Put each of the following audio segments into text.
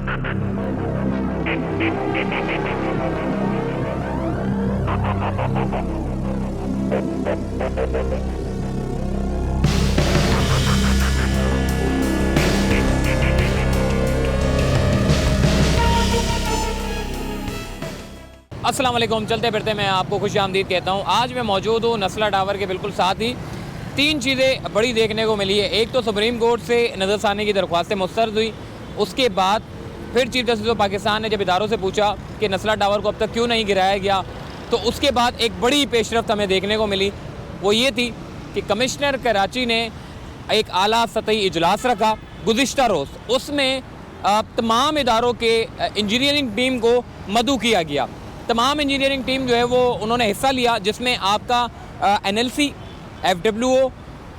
अस्सलाम वालेकुम। चलते फिरते मैं आपको खुशामदीद कहता हूँ। आज मैं मौजूद हूँ नस्ला टावर के बिल्कुल साथ ही। तीन चीज़ें बड़ी देखने को मिली है। एक तो सुप्रीम कोर्ट से नज़रसानी की दरख्वास्तें मुस्तरद हुई, उसके बाद फिर चीफ जस्टिस ऑफ पाकिस्तान ने जब इदारों से पूछा कि नस्ला टावर को अब तक क्यों नहीं गिराया गया, तो उसके बाद एक बड़ी पेशरफ्त हमें देखने को मिली। वो ये थी कि कमिश्नर कराची ने एक आला सतही इजलास रखा गुज़िश्ता रोज़। उसमें तमाम इदारों के इंजीनियरिंग टीम को मदऊ किया गया। तमाम इंजीनियरिंग टीम जो है वो उन्होंने हिस्सा लिया, जिसमें आपका NLC, FWO,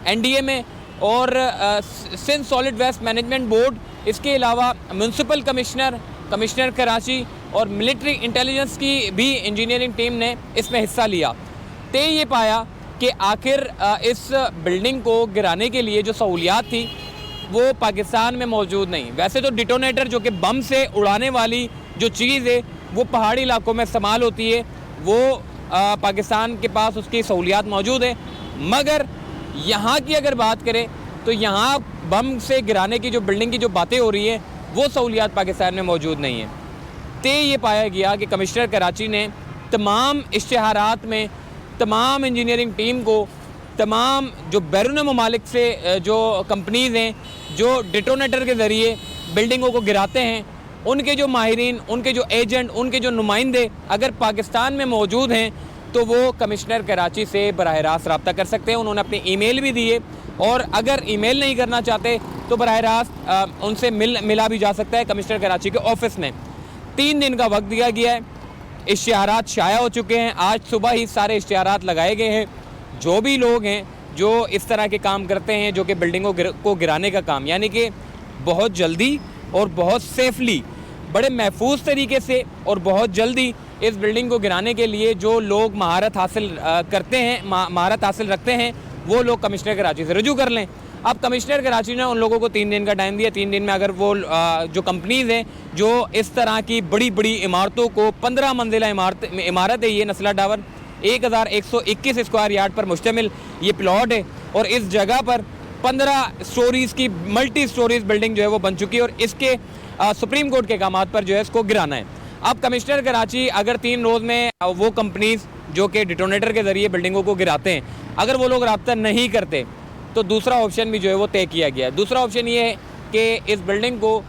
NDMA और Sindh solid waste management board, इसके अलावा म्यूनसिपल कमिश्नर कराची और मिलिट्री इंटेलिजेंस की भी इंजीनियरिंग टीम ने इसमें हिस्सा लिया। तो ये पाया कि आखिर इस बिल्डिंग को गिराने के लिए जो सहूलियात थी वो पाकिस्तान में मौजूद नहीं। वैसे तो डिटोनेटर जो कि बम से उड़ाने वाली जो चीज़ है वो पहाड़ी इलाकों में इस्तेमाल होती है, वो पाकिस्तान के पास उसकी सहूलियात मौजूद है। मगर यहाँ की अगर बात करें तो यहाँ बम से गिराने की जो बिल्डिंग की जो बातें हो रही हैं वो सहूलियात पाकिस्तान में मौजूद नहीं है। तो ये पाया गया कि कमिश्नर कराची ने तमाम इश्तिहारात में तमाम इंजीनियरिंग टीम को, तमाम जो बैरून ममालिक से जो कंपनीज़ हैं जो डिटोनेटर के ज़रिए बिल्डिंगों को गिराते हैं, उनके जो माहिरीन, उनके जो एजेंट, उनके जो नुमाइंदे अगर पाकिस्तान में मौजूद हैं तो वो कमिश्नर कराची से बराह रास्त रब्ता कर सकते हैं। उन्होंने अपनी ईमेल भी दिए, और अगर ईमेल नहीं करना चाहते तो बराह रास्त उनसे मिला भी जा सकता है कमिश्नर कराची के ऑफिस में। 3 दिन का वक्त दिया गया है। इश्तिहारात शाया हो चुके हैं। आज सुबह ही सारे इश्तिहारात लगाए गए हैं। जो भी लोग हैं जो इस तरह के काम करते हैं, जो कि बिल्डिंगों को गिराने का काम, यानी कि बहुत जल्दी और बहुत सेफली, बड़े महफूज तरीके से और बहुत जल्दी इस बिल्डिंग को गिराने के लिए जो लोग महारत हासिल करते हैं, महारत हासिल रखते हैं, वो लोग कमिश्नर कराची से रुजू कर लें। अब कमिश्नर कराची ने उन लोगों को 3 दिन का टाइम दिया। 3 दिन में अगर वो जो कंपनीज़ हैं जो इस तरह की बड़ी बड़ी इमारतों को, 15 मंजिला इमारत है ये नस्ला टावर, 1121 स्क्वायर यार्ड पर मुश्तमिल ये प्लॉट है, और इस जगह पर 15 स्टोरीज़ की मल्टी स्टोरीज़ बिल्डिंग जो है वो बन चुकी है, और इसके सुप्रीम कोर्ट के अहकामात पर जो है इसको गिराना है। अब कमिश्नर कराची अगर 3 रोज़ में वो कंपनीज़ जो कि डिटोनेटर के ज़रिए बिल्डिंगों को गिराते हैं, अगर वो लोग रब्ता नहीं करते तो दूसरा ऑप्शन भी जो है वो तय किया गया है। दूसरा ऑप्शन ये है कि इस बिल्डिंग को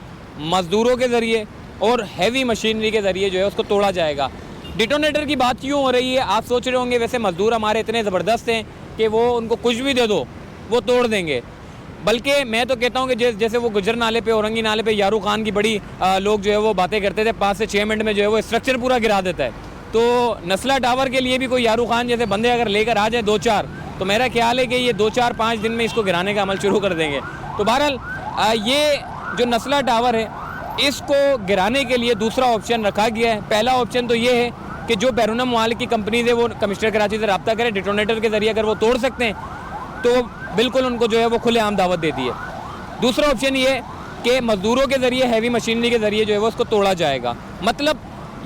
मज़दूरों के ज़रिए और हैवी मशीनरी के ज़रिए जो है उसको तोड़ा जाएगा। डिटोनेटर की बात क्यों हो रही है, आप सोच रहे होंगे वैसे मज़दूर हमारे इतने ज़बरदस्त हैं कि वो उनको कुछ भी दे दो वो तोड़ देंगे। बल्कि मैं तो कहता हूँ कि जैसे वो गुजर नाले पे, औरंगी नाले पे यारू खान की बड़ी लोग जो है वो बातें करते थे, 5 से 6 मिनट में जो है वो स्ट्रक्चर पूरा गिरा देता है। तो नस्ला टावर के लिए भी कोई यारू खान जैसे बंदे अगर लेकर आ जाए 2-4, तो मेरा ख्याल है कि ये 2-4-5 दिन में इसको गिराने का अमल शुरू कर देंगे। तो बहरहाल ये जो नस्ला टावर है इसको गिराने के लिए दूसरा ऑप्शन रखा गया है। पहला ऑप्शन तो ये है कि जो बैरून ममालिक की कंपनीज़ है वो कमिश्नर कराची से रब्ता करें, डिटोनेटर के ज़रिए अगर वो तोड़ सकते हैं तो बिल्कुल उनको जो है वो खुलेआम दावत दे दी है। दूसरा ऑप्शन ये है कि मज़दूरों के ज़रिए, हैवी मशीनरी के ज़रिए जो है वो उसको तोड़ा जाएगा। मतलब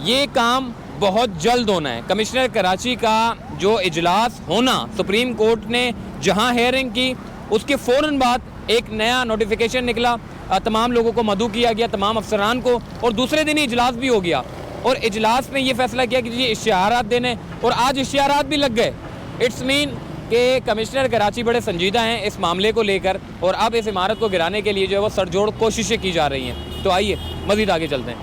ये काम बहुत जल्द होना है। कमिश्नर कराची का जो इजलास होना, सुप्रीम कोर्ट ने जहां हेयरिंग की उसके फ़ौरन बाद एक नया नोटिफिकेशन निकला, तमाम लोगों को मदऊ किया गया, तमाम अफसरान को, और दूसरे दिन ही इजलास भी हो गया, और इजलास में ये फैसला किया कि ये इश्तिहारात देने, और आज इश्तिहारात भी लग गए। इट्स मीन कि कमिश्नर कराची बड़े संजीदा हैं इस मामले को लेकर, और अब इस इमारत को गिराने के लिए जो है वो सरजोड़ कोशिशें की जा रही हैं। तो आइए मज़ीद आगे चलते हैं।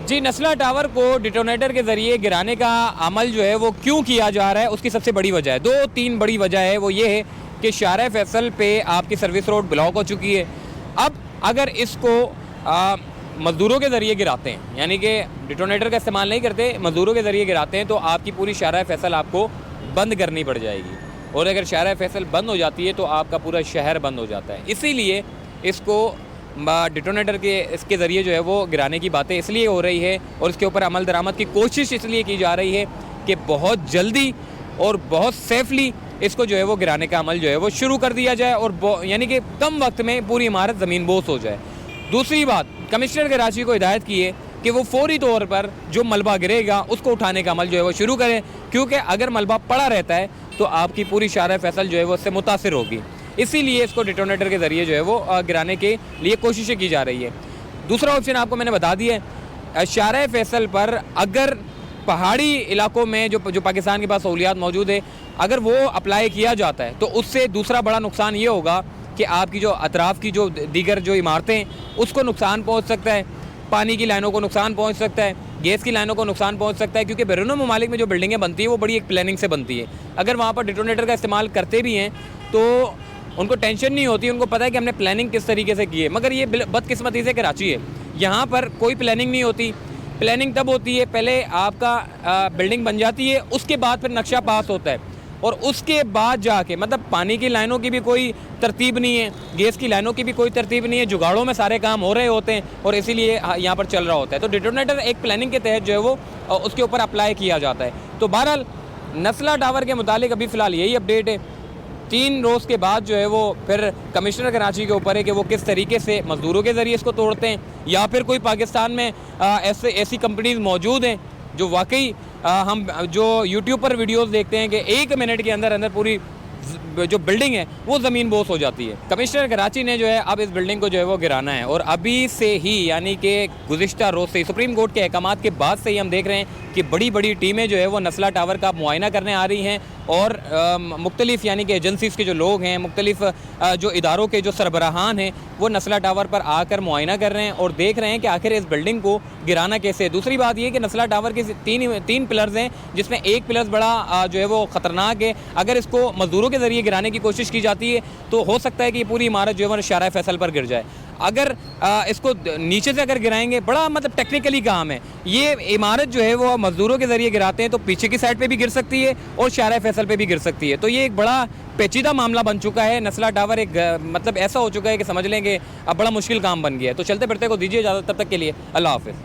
जी, नस्ला टावर को डिटोनेटर के ज़रिए गिराने का अमल जो है वो क्यों किया जा रहा है, उसकी सबसे बड़ी वजह है, 2-3 बड़ी वजह है। वो ये है कि शाहरा फैसल पे आपकी सर्विस रोड ब्लॉक हो चुकी है। अब अगर इसको मज़दूरों के ज़रिए गिराते हैं, यानी कि डिटोनेटर का इस्तेमाल नहीं करते, मज़दूरों के ज़रिए गिराते हैं, तो आपकी पूरी शाहरा फैसल आपको बंद करनी पड़ जाएगी। और अगर शारा फैसल बंद हो जाती है तो आपका पूरा शहर बंद हो जाता है। इसीलिए इसको डिटोनेटर के इसके ज़रिए जो है वो गिराने की बातें इसलिए हो रही है और इसके ऊपर अमल दरामद की कोशिश इसलिए की जा रही है कि बहुत जल्दी और बहुत सेफली इसको जो है वो गिराने का अमल जो है वो शुरू कर दिया जाए और यानी कि कम वक्त में पूरी इमारत ज़मीन बोस हो जाए। दूसरी बात, कमिश्नर कराची को हिदायत की है कि वो फौरी तौर पर जो मलबा गिरेगा उसको उठाने का अमल जो है वो शुरू करें, क्योंकि अगर मलबा पड़ा रहता है तो आपकी पूरी शारा फैसल जो है वो उससे मुतासिर होगी। इसीलिए इसको डिटोनेटर के ज़रिए जो है वो गिराने के लिए कोशिशें की जा रही है। दूसरा ऑप्शन आपको मैंने बता दिया है, शारा फैसल पर अगर पहाड़ी इलाकों में जो पाकिस्तान के पास सहूलियात मौजूद है, अगर वो अप्लाई किया जाता है तो उससे दूसरा बड़ा नुकसान ये होगा कि आपकी जो अतराफ़ की जो दीगर जो इमारतें उसको नुकसान पहुँच सकता है, पानी की लाइनों को नुकसान पहुँच सकता है, गैस की लाइनों को नुकसान पहुँच सकता है, क्योंकि बैरून ममालिक में जो बिल्डिंगें बनती है वो बड़ी एक प्लानिंग से बनती है। अगर वहाँ पर डिटोनेटर का इस्तेमाल करते भी हैं तो उनको टेंशन नहीं होती, उनको पता है कि हमने प्लानिंग किस तरीके से की है। मगर ये बदकिस्मती से कराची है, यहाँ पर कोई प्लानिंग नहीं होती। प्लानिंग तब होती है, पहले आपका बिल्डिंग बन जाती है, उसके बाद फिर नक्शा पास होता है और उसके बाद जाके मतलब पानी की लाइनों की भी कोई तरतीब नहीं है, गैस की लाइनों की भी कोई तरतीब नहीं है, जुगाड़ों में सारे काम हो रहे होते हैं और इसीलिए यहाँ पर चल रहा होता है। तो डिटोनेटर एक प्लानिंग के तहत जो है वो उसके ऊपर अप्लाई किया जाता है। तो बहरहाल नस्ला टावर के मुतालिक अभी फ़िलहाल यही अपडेट है। 3 रोज़ के बाद जो है वो फिर कमिश्नर कराची के ऊपर है कि वो किस तरीके से मज़दूरों के ज़रिए इसको तोड़ते हैं, या फिर कोई पाकिस्तान में ऐसी कंपनीज मौजूद हैं जो वाकई हम जो यूट्यूब पर वीडियोस देखते हैं कि 1 मिनट के अंदर अंदर पूरी जो बिल्डिंग है वो ज़मीन बोस हो जाती है। कमिश्नर कराची ने जो है अब इस बिल्डिंग को जो है वो गिराना है और अभी से ही यानी कि गुज़िश्ता रोज़ से सुप्रीम कोर्ट के अहकामात के बाद से ही हम देख रहे हैं कि बड़ी बड़ी टीमें जो है वो नस्ला टावर का मुआयना करने आ रही हैं और मुख्तलिफ यानी कि एजेंसीज़ के जो लोग हैं, मुख्तलिफ जो इदारों के जो सरबराहान हैं वो नस्ला टावर पर आकर मुआयना कर रहे हैं और देख रहे हैं कि आखिर इस बिल्डिंग को गिराना कैसे है। दूसरी बात ये कि नस्ला टावर के तीन पिलर्स हैं, जिसमें एक पिलर बड़ा जो है वो ख़तरनाक है। अगर इसको मज़दूरों के ज़रिए गिराने की कोशिश की जाती है तो हो सकता है कि पूरी इमारत जो है वो शारा फैसल पर गिर जाए। अगर इसको नीचे से अगर गिराएंगे, बड़ा मतलब टेक्निकली काम है, ये इमारत जो है वो मज़दूरों के ज़रिए गिराते हैं तो पीछे की साइड पे भी गिर सकती है और शारा फैसल पे भी गिर सकती है। तो ये एक बड़ा पेचीदा मामला बन चुका है। नस्ला टावर एक मतलब ऐसा हो चुका है कि समझ लें कि अब बड़ा मुश्किल काम बन गया है। तो चलते फिरते को दीजिए इजाज़त, तब तक के लिए अल्लाह हाफ़िज़।